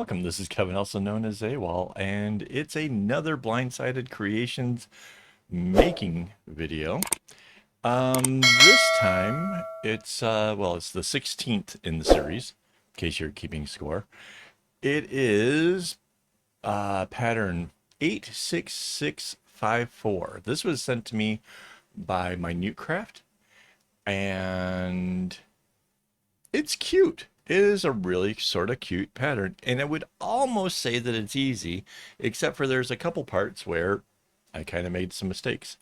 welcome. This is Kevin, also known as AWOL, and it's another Blindsided Creations making video. This time it's the 16th in the series, in case you're keeping score. It is pattern 86654. This was sent to me by Minute Craft, and it's cute. It is a really sort of cute pattern, and I would almost say that it's easy, except for there's a couple parts where I kind of made some mistakes.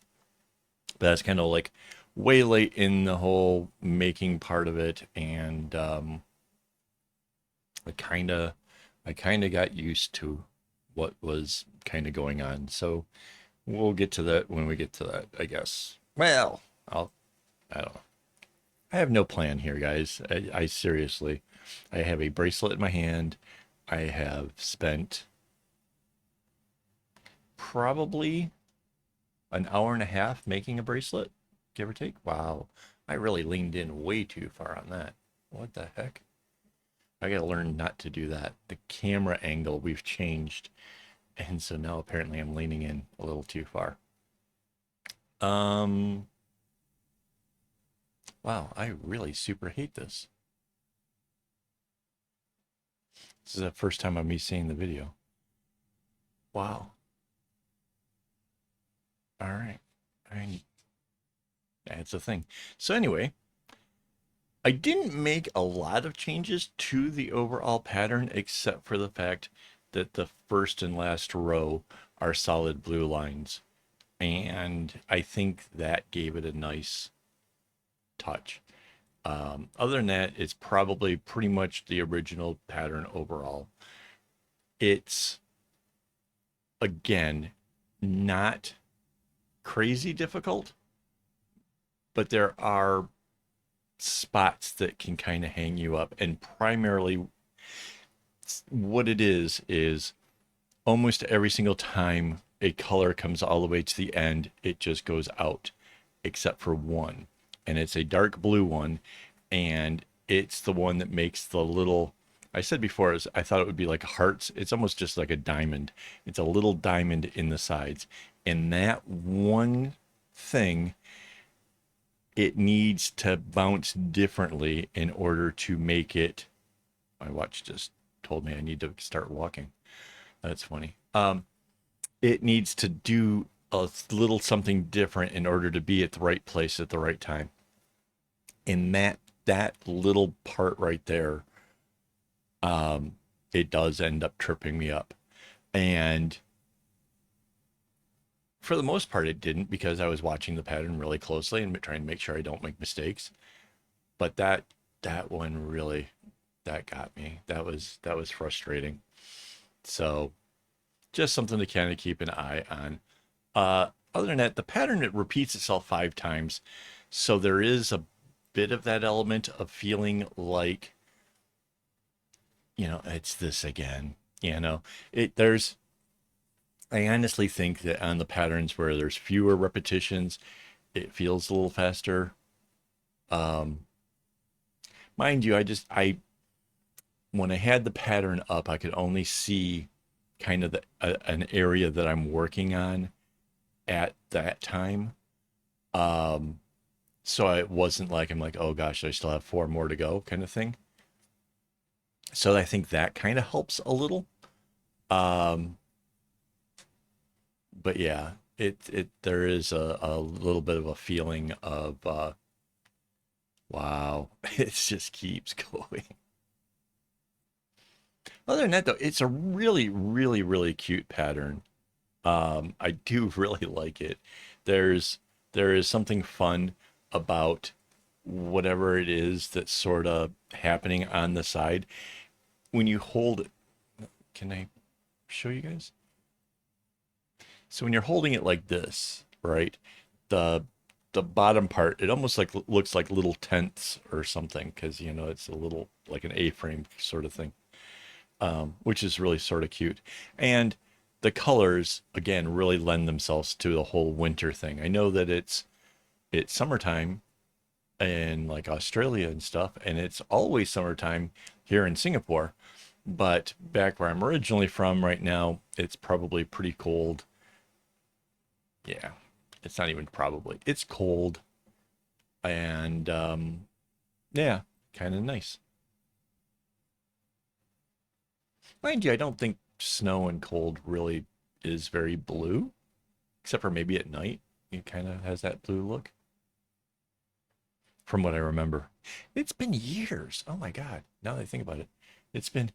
But that's kind of like way late in the whole making part of it, and I kind of got used to what was kind of going on. So we'll get to that when we get to that, I guess. Well, I don't know. I have no plan here, guys. I seriously, I have a bracelet in my hand. I have spent probably an hour and a half making a bracelet, give or take. Wow, I really leaned in way too far on that. What the heck? I gotta learn not to do that. The camera angle we've changed, and so now apparently I'm leaning in a little too far. Wow, I really super hate this. This is the first time of me seeing the video. Wow. All right. That's a thing. So anyway, I didn't make a lot of changes to the overall pattern except for the fact that the first and last row are solid blue lines. And I think that gave it a nice touch. Other than that, it's probably pretty much the original pattern overall. It's, again, not crazy difficult, but there are spots that can kind of hang you up. And primarily, what it is almost every single time a color comes all the way to the end, it just goes out, except for one. And it's a dark blue one, and it's the one that makes the little, I said before, I thought it would be like hearts. It's almost just like a diamond. It's a little diamond in the sides. And that one thing, it needs to bounce differently in order to make it. My watch just told me I need to start walking. That's funny. It needs to do a little something different in order to be at the right place at the right time. And that little part right there, it does end up tripping me up. And for the most part, it didn't, because I was watching the pattern really closely and trying to make sure I don't make mistakes. But that one really, that got me. That was frustrating. So just something to kind of keep an eye on. Other than that, the pattern, it repeats itself 5 times. So there is a bit of that element of feeling like, it's this again. I honestly think that on the patterns where there's fewer repetitions, it feels a little faster. Mind you, when I had the pattern up, I could only see kind of an area that I'm working on at that time. So it wasn't like I'm like, oh gosh, I still have 4 more to go kind of thing. So I think that kind of helps a little. But yeah, there is a little bit of a feeling of wow, it just keeps going. Other than that, though, it's a really, really, really cute pattern. I do really like it. There is something fun about whatever it is that's sort of happening on the side when you hold it. Can I show you guys? So when you're holding it like this, right, the bottom part, it almost like looks like little tents or something, because it's a little like an A-frame sort of thing, which is really sort of cute. And the colors, again, really lend themselves to the whole winter thing. I know that it's summertime in like Australia and stuff, and it's always summertime here in Singapore, But back where I'm originally from right now, it's probably pretty cold. Yeah, it's not even probably. It's cold. And yeah, kind of nice. Mind you, I don't think snow and cold really is very blue, except for maybe at night. It kind of has that blue look, from what I remember. It's been years. Oh my God. Now that I think about it,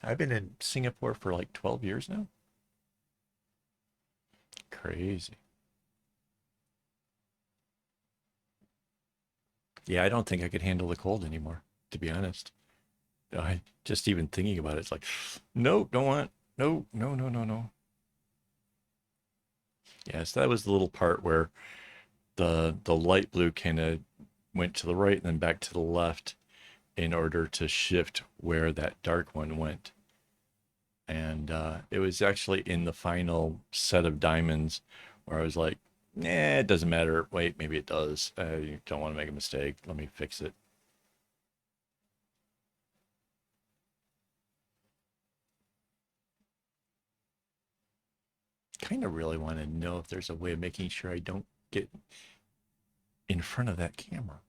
I've been in Singapore for like 12 years now. Crazy. Yeah, I don't think I could handle the cold anymore, to be honest. I just even thinking about it, it's like, no, don't want, no, no, no, no, no. Yes, that was the little part where the light blue kind of went to the right and then back to the left in order to shift where that dark one went. And it was actually in the final set of diamonds where I was like, nah, it doesn't matter. Wait, maybe it does. I don't want to make a mistake. Let me fix it. Kind of really want to know if there's a way of making sure I don't get in front of that camera.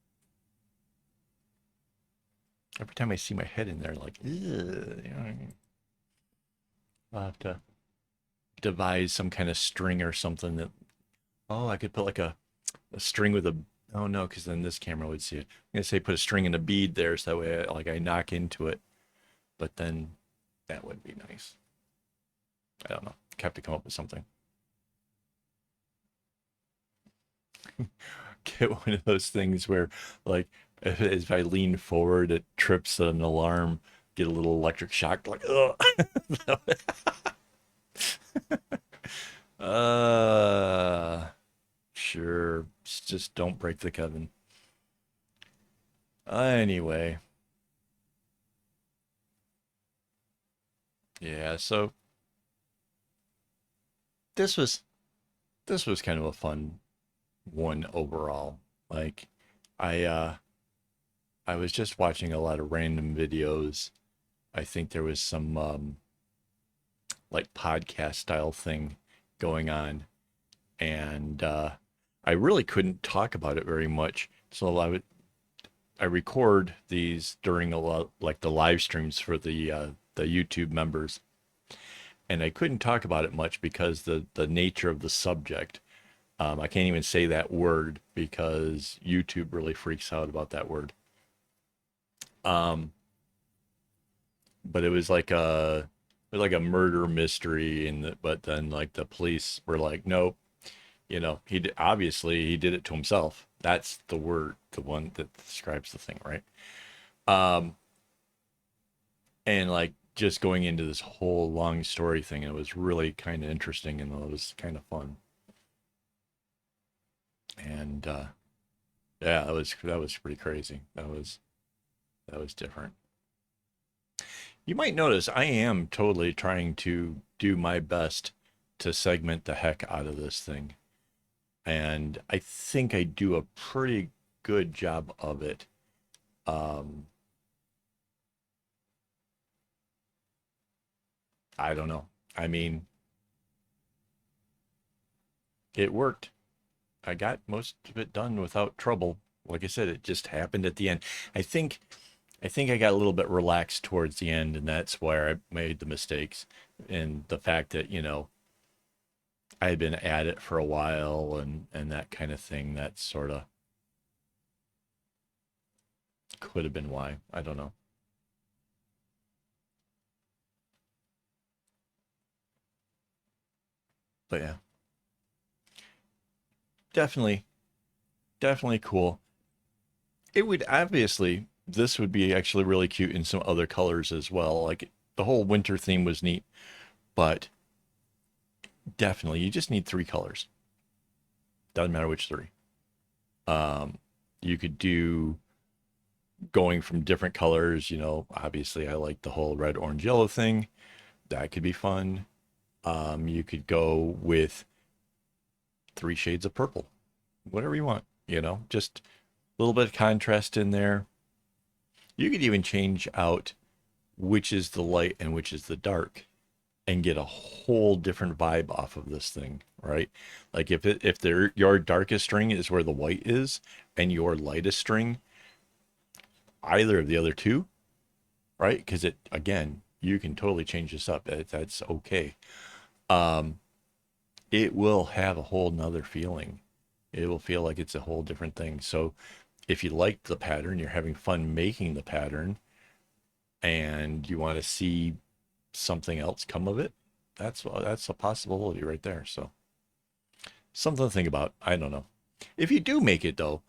Every time I see my head in there, like, I'll have to devise some kind of string or something that, oh, I could put like a string with a, oh no, because then this camera would see it. I'm going to say put a string and a bead there so that way I knock into it. But then that would be nice. I don't know. I have to come up with something. Get one of those things where, like, if I lean forward, it trips an alarm, get a little electric shock, like, ugh. uh, sure. Just don't break the coven. Anyway, yeah. So this was this was kind of a fun one overall. Like, I I was just watching a lot of random videos. I think there was some like podcast style thing going on, and I really couldn't talk about it very much. So I record these during a lot like the live streams for the YouTube members, and I couldn't talk about it much because the nature of the subject. I can't even say that word because YouTube really freaks out about that word. Um, but it was like a murder mystery, but then like the police were like, nope, obviously he did it to himself. That's the word, the one that describes the thing, right? Um, and like just going into this whole long story thing, it was really kind of interesting and it was kind of fun. And yeah, that was pretty crazy. That was different. You might notice I am totally trying to do my best to segment the heck out of this thing. And I think I do a pretty good job of it. Um, I don't know. I mean, it worked. I got most of it done without trouble. Like I said, it just happened at the end. I think I think I got a little bit relaxed towards the end, and that's where I made the mistakes. And the fact that, I had been at it for a while and that kind of thing, that sort of could have been why. I don't know. But yeah, definitely, definitely cool. It would obviously, this would be actually really cute in some other colors as well. Like the whole winter theme was neat, but definitely you just need three colors. Doesn't matter which three. Um, you could do going from different colors. Obviously I like the whole red, orange, yellow thing. That could be fun. You could go with three shades of purple, whatever you want. Just a little bit of contrast in there. You could even change out which is the light and which is the dark, and get a whole different vibe off of this thing, right? Like if your darkest string is where the white is and your lightest string either of the other two, right? Because it, again, you can totally change this up. That's okay. Um, it will have a whole nother feeling. It will feel like it's a whole different thing. So if you like the pattern, you're having fun making the pattern, and you want to see something else come of it, that's a possibility right there. So something to think about. I don't know. If you do make it though,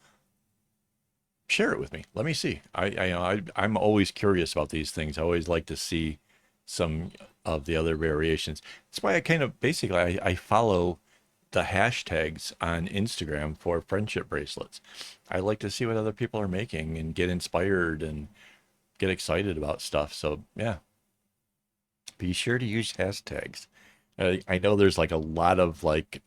share it with me. Let me see. I'm always curious about these things. I always like to see some of the other variations. That's why I kind of basically I follow the hashtags on Instagram for friendship bracelets. I like to see what other people are making and get inspired and get excited about stuff. So yeah, be sure to use hashtags. I know there's like a lot of like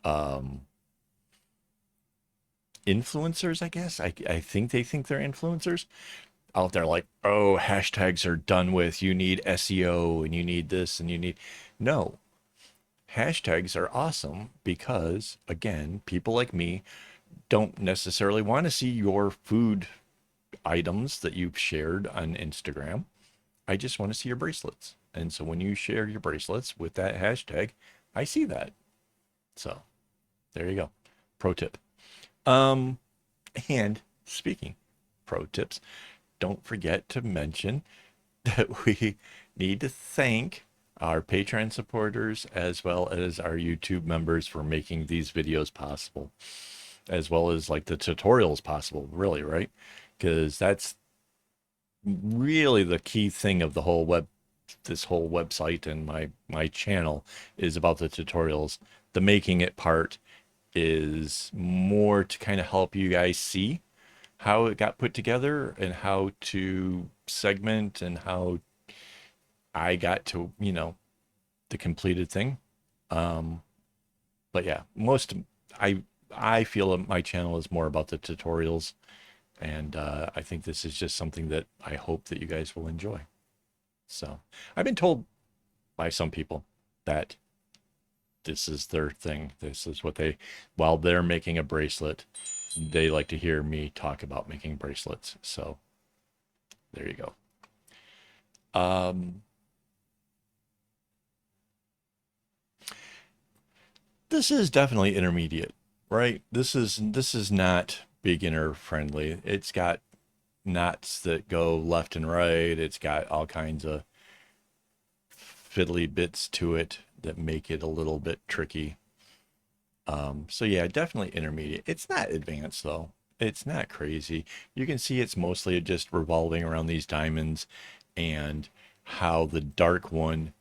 influencers, I guess. I think they think they're influencers out there like, oh, hashtags are done with. You need SEO and you need this and you need. No, hashtags are awesome because, again, people like me don't necessarily want to see your food items that you've shared on Instagram. I just want to see your bracelets. And so when you share your bracelets with that hashtag, I see that. So there you go. Pro tip. Um, and speaking pro tips, don't forget to mention that we need to thank our Patreon supporters as well as our YouTube members for making these videos possible, as well as like the tutorials possible, really, right? Because that's really the key thing of the whole this whole website and my channel is about the tutorials. The making it part is more to kind of help you guys see how it got put together and how to segment and how I got to, the completed thing. Um, but yeah, I I feel that my channel is more about the tutorials, and I think this is just something that I hope that you guys will enjoy. So I've been told by some people that this is their thing. This is what while they're making a bracelet, they like to hear me talk about making bracelets. So there you go. Um, this is definitely intermediate, right? This is not beginner friendly. It's got knots that go left and right. It's got all kinds of fiddly bits to it that make it a little bit tricky. So yeah, definitely intermediate. It's not advanced though. It's not crazy. You can see it's mostly just revolving around these diamonds and how the dark one.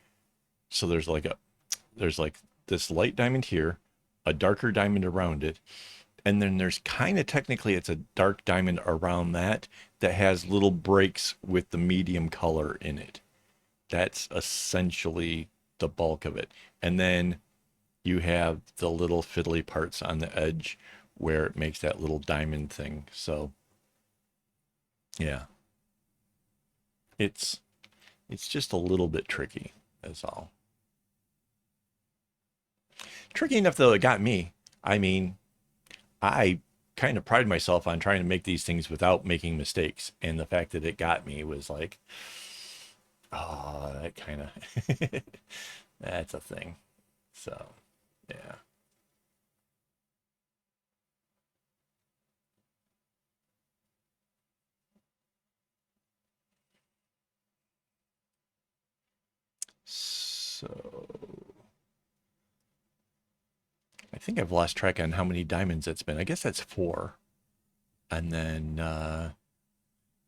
So there's like this light diamond here, a darker diamond around it, and then there's kind of technically it's a dark diamond around that has little breaks with the medium color in it. That's essentially the bulk of it. And then you have the little fiddly parts on the edge where it makes that little diamond thing. So yeah, it's it's just a little bit tricky, that's all. Tricky enough though it got me. I mean, I kind of pride myself on trying to make these things without making mistakes. And the fact that it got me was like, oh, that kind of, that's a thing. So, yeah. So, I think I've lost track on how many diamonds it's been. I guess that's four. And then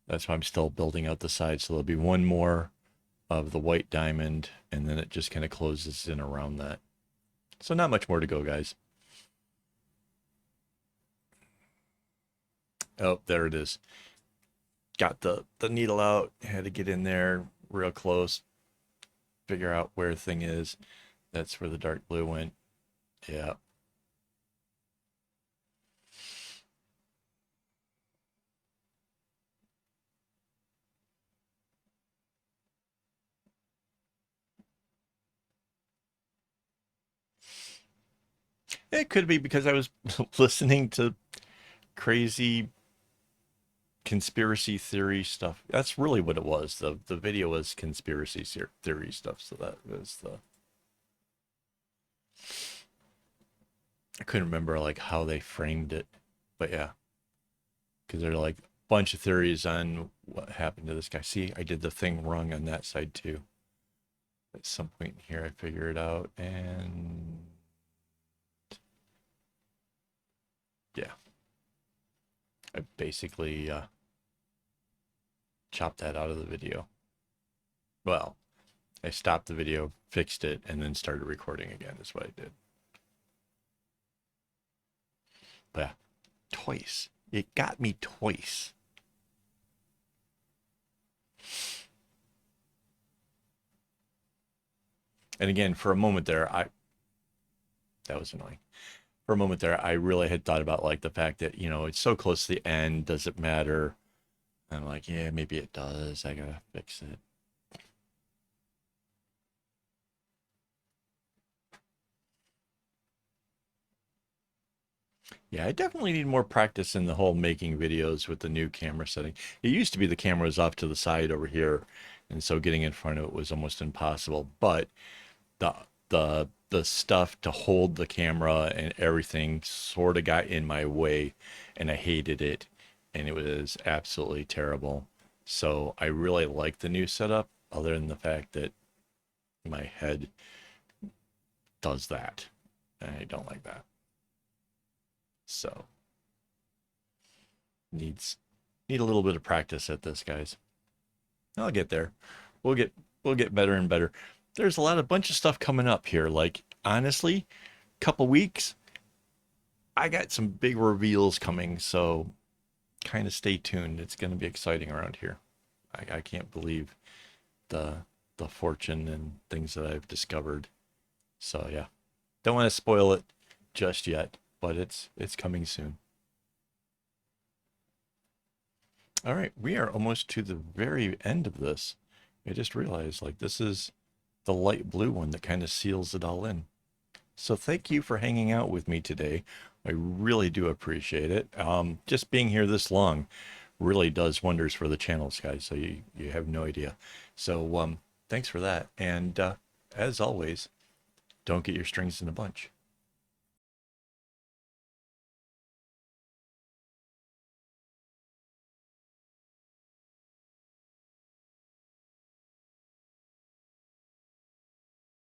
that's why I'm still building out the side. So there'll be one more of the white diamond, and then it just kind of closes in around that. So not much more to go, guys. Oh, there it is. Got the needle out. Had to get in there real close, figure out where the thing is. That's where the dark blue went. Yeah. It could be because I was listening to crazy conspiracy theory stuff. That's really what it was. The video was conspiracy theory stuff. So that was the. I couldn't remember like how they framed it, but yeah, because they're like a bunch of theories on what happened to this guy. See, I did the thing wrong on that side too. At some point here, I figure it out, and yeah, I basically chopped that out of the video. Well, I stopped the video, fixed it, and then started recording again. Is what I did. But yeah, twice. It got me twice. And again, for a moment there, that was annoying. For a moment there, I really had thought about like the fact that, you know, it's so close to the end, does it matter? And I'm like, yeah, maybe it does. I gotta fix it. Yeah, I definitely need more practice in the whole making videos with the new camera setting. It used to be the camera was off to the side over here, and so getting in front of it was almost impossible. But the the stuff to hold the camera and everything sort of got in my way, and I hated it, and it was absolutely terrible. So I really like the new setup, other than the fact that my head does that, and I don't like that. So needs need a little bit of practice at this, guys. I'll get there. We'll get we'll get better and better. There's a lot of bunch of stuff coming up here. Like honestly, couple weeks, I got some big reveals coming, so kind of stay tuned. It's going to be exciting around here. I can't believe the the fortune and things that I've discovered. So yeah, don't want to spoil it just yet, but it's coming soon. All right, we are almost to the very end of this. I just realized like this is the light blue one that kind of seals it all in. So thank you for hanging out with me today. I really do appreciate it. Just being here this long really does wonders for the channels, guys. So you have no idea. So thanks for that. And as always, don't get your strings in a bunch.